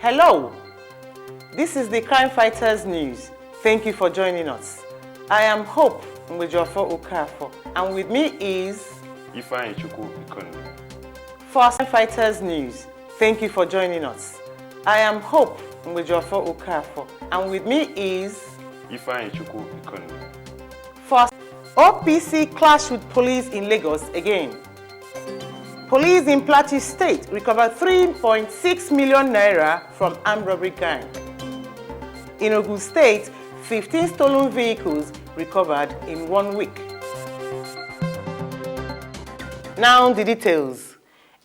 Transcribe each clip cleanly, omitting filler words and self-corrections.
Hello, this is the Crime Fighters News. Thank you for joining us. I am Hope Mwejofo Okafo, and with me is Ifeanyi Chukwu Economy. For Crime Fighters News. Thank you for joining us. I am Hope Mwejofo Okafo, and with me is Ifeanyi Chukwu Economy. First, OPC clash with police in Lagos again. Police in Plateau State recovered 3.6 million naira from armed robbery gang. In Ogun State, 15 stolen vehicles recovered in 1 week. Now the details.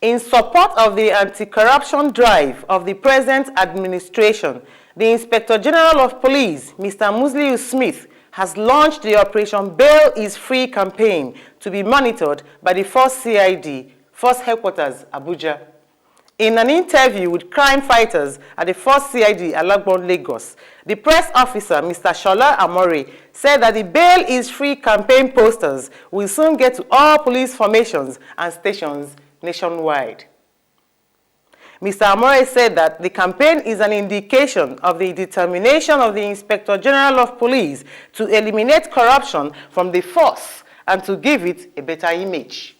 In support of the anti-corruption drive of the present administration, the Inspector General of Police, Mr. Musliu Smith, has launched the Operation Bail is Free campaign to be monitored by the Force CID, Force Headquarters, Abuja. In an interview with crime fighters at the Force CID, Alagbon, Lagos, the press officer, Mr. Shola Amore, said that the Bail is Free campaign posters will soon get to all police formations and stations nationwide. Mr. Amore said that the campaign is an indication of the determination of the Inspector General of Police to eliminate corruption from the force and to give it a better image.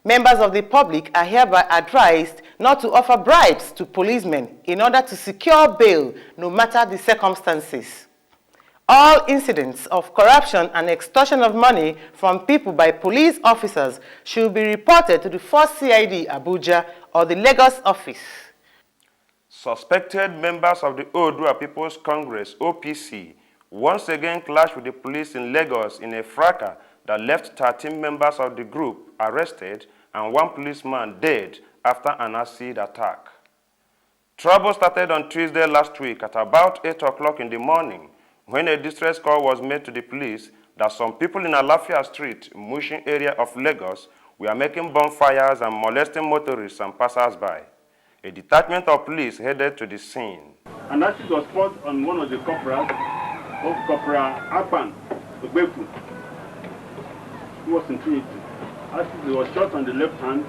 Members of the public are hereby advised not to offer bribes to policemen in order to secure bail, no matter the circumstances. All incidents of corruption and extortion of money from people by police officers should be reported to the Force CID Abuja or the Lagos office. Suspected members of the Oodua People's Congress, OPC, once again clashed with the police in Lagos in a fracas that left 13 members of the group arrested and 1 policeman dead after an acid attack. Trouble started on Tuesday last week at about 8 o'clock in the morning when a distress call was made to the police that some people in Alafia Street, Mushin area of Lagos, were making bonfires and molesting motorists and passers-by. A detachment of police headed to the scene. An acid was poured on one of the corporals, of Corporal Akpan Ogbefu, who was in Trinity. Acid was shot on the left hand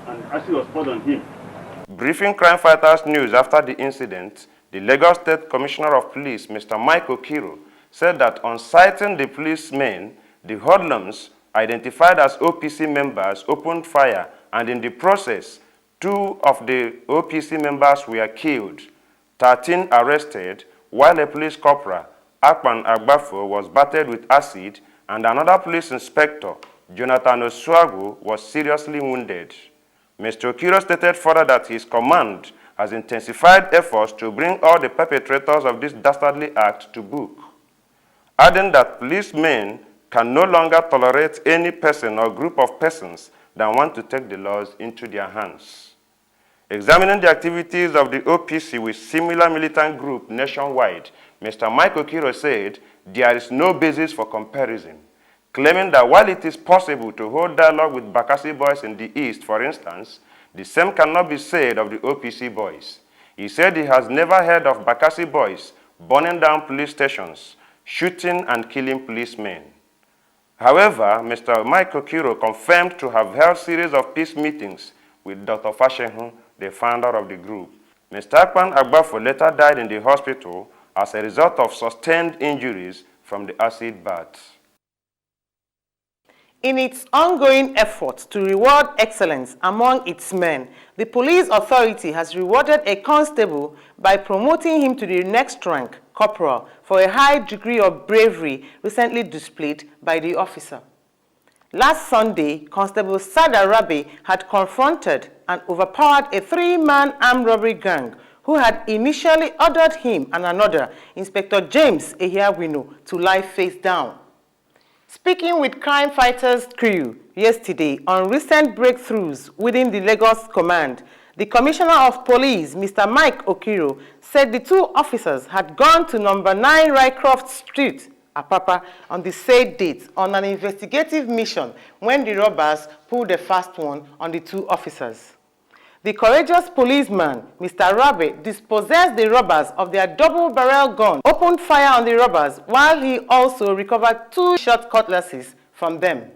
and acid was poured on him. Briefing Crime Fighters News after the incident, the Lagos State Commissioner of Police, Mr. Mike Okiro, said that on sighting the policemen, the hoodlums, identified as OPC members, opened fire, and in the process, 2 of the OPC members were killed, 13 arrested, while a police corporal, Akpan Agbafo, was battered with acid, and another police inspector, Jonathan Oswago, was seriously wounded. Mr. Okiro stated further that his command has intensified efforts to bring all the perpetrators of this dastardly act to book, adding that policemen can no longer tolerate any person or group of persons that want to take the laws into their hands. Examining the activities of the OPC with similar militant group nationwide, Mr. Mike Okiro said there is no basis for comparison, claiming that while it is possible to hold dialogue with Bakassi boys in the East, for instance, the same cannot be said of the OPC boys. He said he has never heard of Bakassi boys burning down police stations, shooting and killing policemen. However, Mr. Mike Okiro confirmed to have held a series of peace meetings with Dr. Fashehu, the founder of the group. Mr. Akpan Agbafo later died in the hospital as a result of sustained injuries from the acid bath. In its ongoing efforts to reward excellence among its men, the police authority has rewarded a constable by promoting him to the next rank, corporal, for a high degree of bravery recently displayed by the officer. Last Sunday, Constable Sada Rabi had confronted and overpowered a 3-man armed robbery gang who had initially ordered him and another, Inspector James Ehiawino, to lie face down. Speaking with Crime Fighters crew yesterday on recent breakthroughs within the Lagos Command, the Commissioner of Police, Mr. Mike Okiro, said the 2 officers had gone to number 9 Rycroft Street, Apapa, on the said date on an investigative mission when the robbers pulled the fast one on the 2 officers. The courageous policeman, Mr. Rabe, dispossessed the robbers of their double-barrel gun, opened fire on the robbers, while he also recovered 2 short cutlasses from them.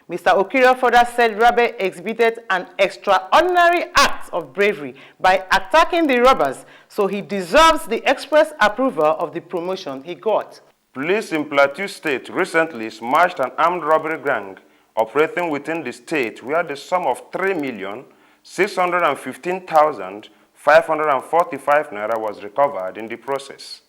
Mr. Okiro further said Rabe exhibited an extraordinary act of bravery by attacking the robbers, so he deserves the express approval of the promotion he got. Police in Plateau State recently smashed an armed robbery gang operating within the state where the sum of 3,615,545 naira was recovered in the process.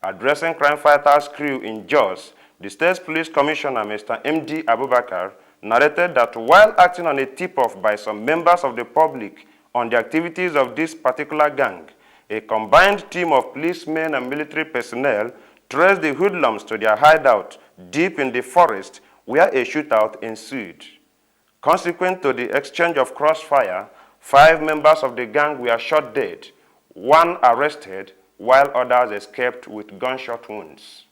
Addressing crime fighters crew in Jos, the state's police commissioner, Mr. M.D. Abubakar, narrated that while acting on a tip-off by some members of the public on the activities of this particular gang, a combined team of policemen and military personnel traced the hoodlums to their hideout deep in the forest where a shootout ensued. Consequent to the exchange of crossfire, 5 members of the gang were shot dead, 1 arrested, while others escaped with gunshot wounds.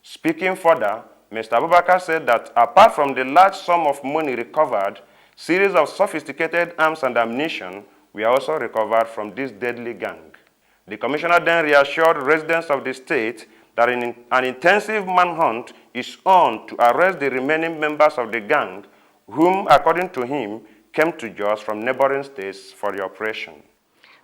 Speaking further, Mr. Abubakar said that apart from the large sum of money recovered, series of sophisticated arms and ammunition were also recovered from this deadly gang. The commissioner then reassured residents of the state that an intensive manhunt is on to arrest the remaining members of the gang, whom, according to him, came to Jos from neighboring states for the operation.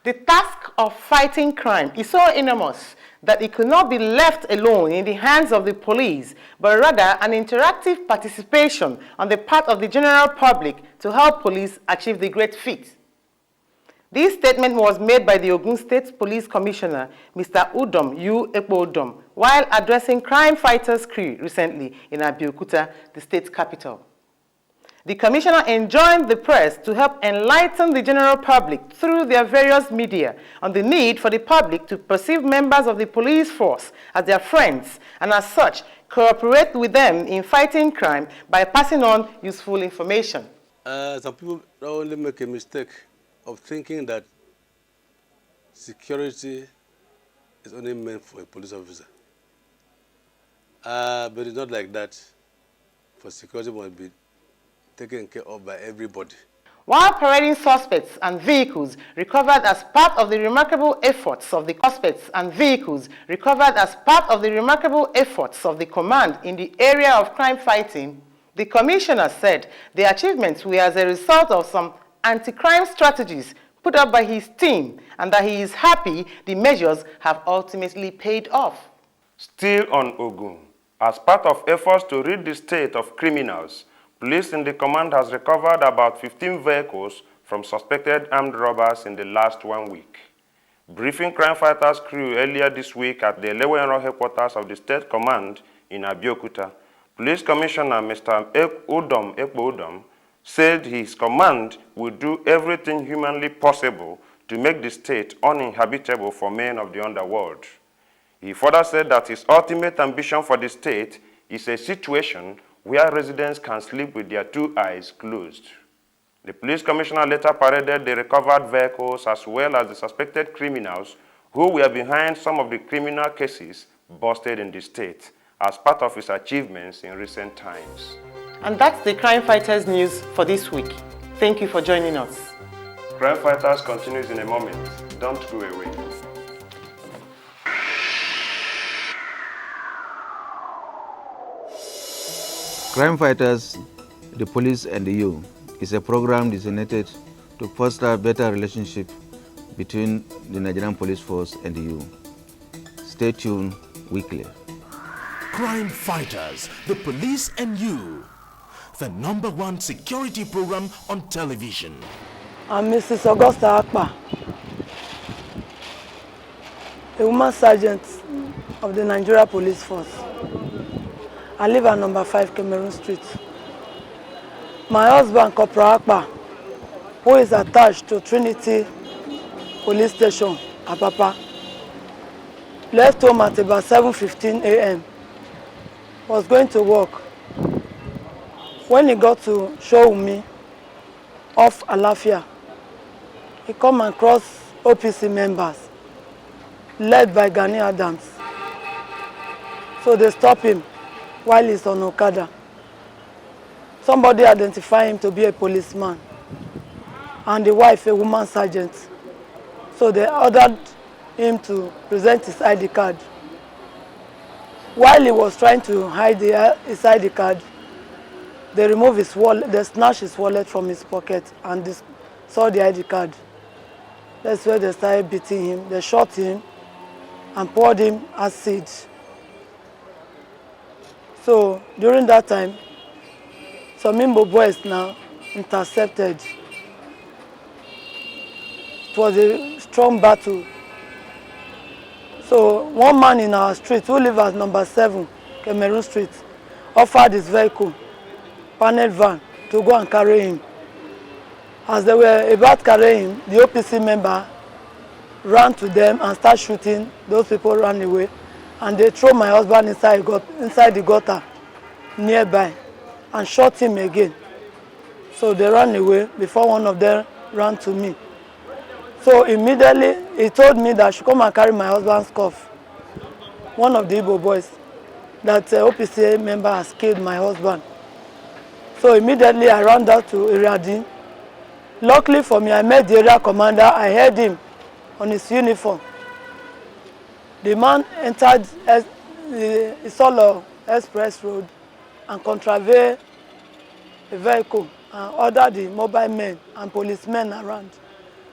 The task of fighting crime is so enormous that it could not be left alone in the hands of the police, but rather an interactive participation on the part of the general public to help police achieve the great feat. This statement was made by the Ogun State Police Commissioner, Mr. Udom U. Ekpo-Udom, while addressing crime fighters crew recently in Abeokuta, the state capital. The commissioner enjoined the press to help enlighten the general public through their various media on the need for the public to perceive members of the police force as their friends and as such cooperate with them in fighting crime by passing on useful information. Some people only make a mistake of thinking that security is only meant for a police officer. But it's not like that. For security must be taken care of by everybody. While parading suspects and vehicles recovered as part of the remarkable efforts of the command in the area of crime fighting, the commissioner said the achievements were as a result of some anti-crime strategies put up by his team, and that he is happy the measures have ultimately paid off. Still on Ogun, as part of efforts to rid the state of criminals, police in the command has recovered about 15 vehicles from suspected armed robbers in the last 1 week. Briefing crime fighters crew earlier this week at the Elewenro headquarters of the state command in Abeokuta, Police Commissioner Mr. Udom Ekpo-Udom said his command will do everything humanly possible to make the state uninhabitable for men of the underworld. He further said that his ultimate ambition for the state is a situation where residents can sleep with their 2 eyes closed. The police commissioner later paraded the recovered vehicles as well as the suspected criminals who were behind some of the criminal cases busted in the state as part of his achievements in recent times. And that's the Crime Fighters news for this week. Thank you for joining us. Crime Fighters continues in a moment. Don't go away. Crime Fighters, the Police and You is a program designed to foster a better relationship between the Nigerian Police Force and you. Stay tuned weekly. Crime Fighters, the Police and You, the #1 security program on television. I'm Mrs. Augusta Akpa, a woman sergeant of the Nigeria Police Force. I live at number 5 Cameroon Street. My husband, Corporal Akpa, who is attached to Trinity Police Station, Apapa, left home at about 7:15 a.m. was going to work. When he got to Showumi off Alafia, he come across OPC members led by Gani Adams. So they stop him while he's on Okada. Somebody identified him to be a policeman and the wife a woman sergeant. So they ordered him to present his ID card. While he was trying to hide his ID card, They removed his wallet, they snatched his wallet from his pocket and they saw the ID card. That's where they started beating him. They shot him and poured him acid. So during that time, some Imbo boys now intercepted. It was a strong battle. So one man in our street who lives at number 7, Cameroon Street, offered his vehicle, panel van, to go and carry him. As they were about carrying him, the OPC member ran to them and started shooting. Those people ran away, and they threw my husband inside the gutter nearby and shot him again. So they ran away before one of them ran to me. So immediately he told me that I should come and carry my husband's cuff. One of the Igbo boys, that OPC member has killed my husband. So immediately I ran down to Iriadin. Luckily for me, I met the area commander. I heard him on his uniform. The man entered the Isolo Express Road and contravened a vehicle and ordered the mobile men and policemen around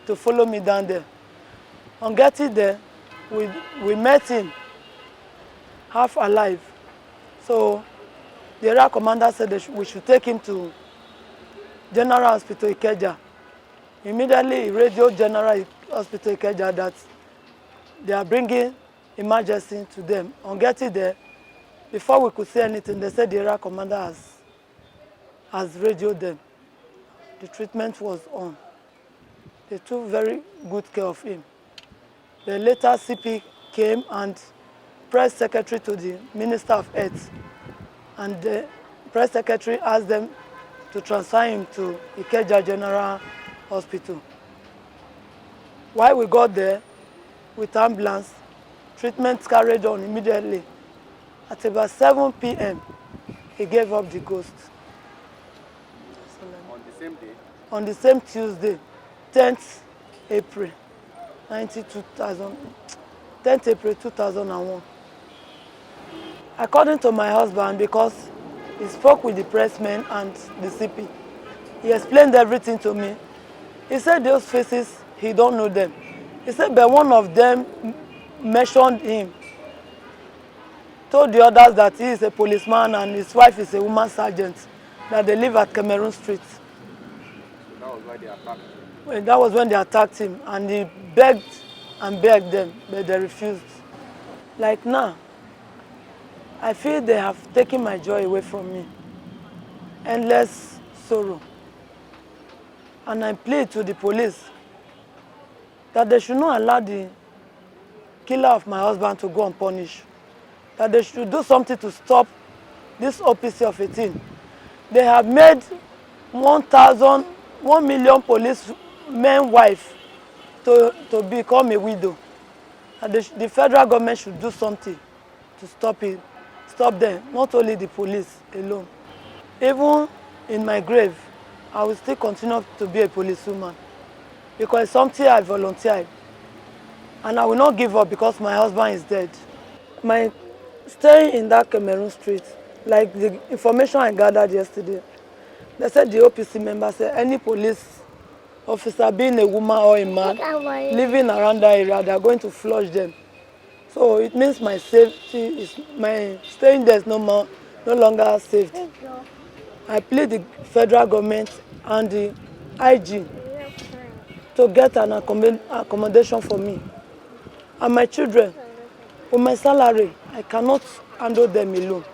to follow me down there. On getting there, we met him half alive. So the area commander said that we should take him to General Hospital Ikeja. Immediately he radioed General Hospital Ikeja that they are bringing emergency to them. On getting there, before we could say anything, they said the area commander has radioed them. The treatment was on. They took very good care of him. The later CP came and press secretary to the Minister of Health, and the press secretary asked them to transfer him to Ikeja General Hospital. While we got there with ambulance, treatment carried on immediately. At about 7 p.m., he gave up the ghost. On the same day? On the same Tuesday, 10th April 10th April 2001. According to my husband, because he spoke with the pressmen and the CP, he explained everything to me. He said those faces, he don't know them. He said, but one of them mentioned him, told the others that he is a policeman and his wife is a woman sergeant, that they live at Cameroon Street. So that was why they attacked him? Well, that was when they attacked him, and he begged and begged them, but they refused. Like now, I feel they have taken my joy away from me. Endless sorrow. And I plead to the police that they should not allow the killer of my husband to go unpunished. That they should do something to stop this OPC of a thing. They have made 1 million policemen wife to become a widow. And the federal government should do something to stop it. Stop them, not only the police alone. Even in my grave, I will still continue to be a policewoman because it's something I volunteered. And I will not give up because my husband is dead. My staying in that Cameroon Street, like the information I gathered yesterday, they said the OPC member said any police officer, being a woman or a man, living around that area, they are going to flush them. So it means my safety is, my staying there is no longer safe. I plead the federal government and the IG to get an accommodation for me and my children. With my salary, I cannot handle them alone.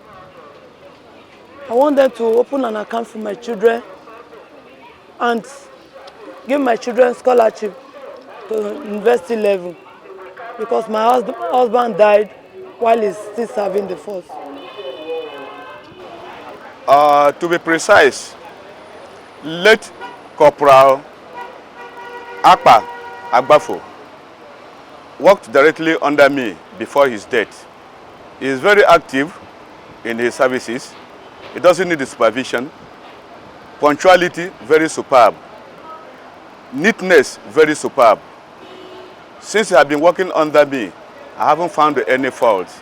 I want them to open an account for my children and give my children scholarship to university level because my husband died while he's still serving the force. To be precise, late Corporal Akpa Agbafo worked directly under me before his death. He is very active in his services. He doesn't need the supervision. Punctuality, very superb. Neatness, very superb. Since he has been working under me, I haven't found any faults.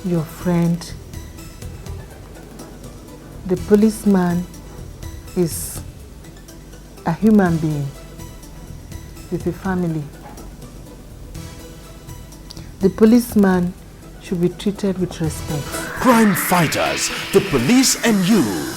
your friend. The policeman is a human being with a family. The policeman should be treated with respect. Crime Fighters, the police and you.